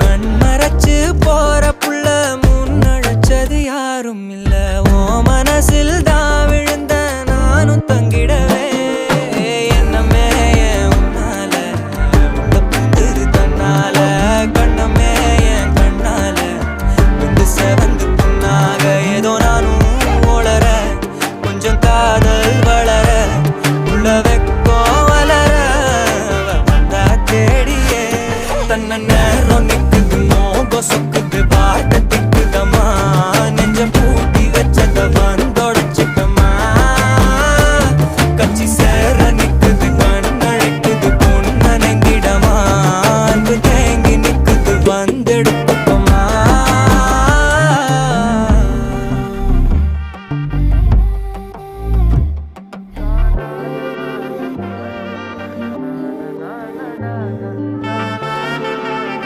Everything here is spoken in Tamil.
கண்மறைச்சு போற புள்ள முன்னழைச்சது யாரும் இல்ல. ஓ மனசில் தான் விழுந்த நானும் தங்கிடவே என்னமே உன்னால உள்ள புந்துரு தன்னால கண்ணமே என் கண்ணால வந்து செவந்து புண்ணாக ஏதோ நானும் ஓளற கொஞ்சம் காதல் வளர உள்ள வெக்கோ வளர வந்தா தேடியே தன்ன நேரம் நிக்குது மோகம் சொக்குது பாட்ட திக்குதமா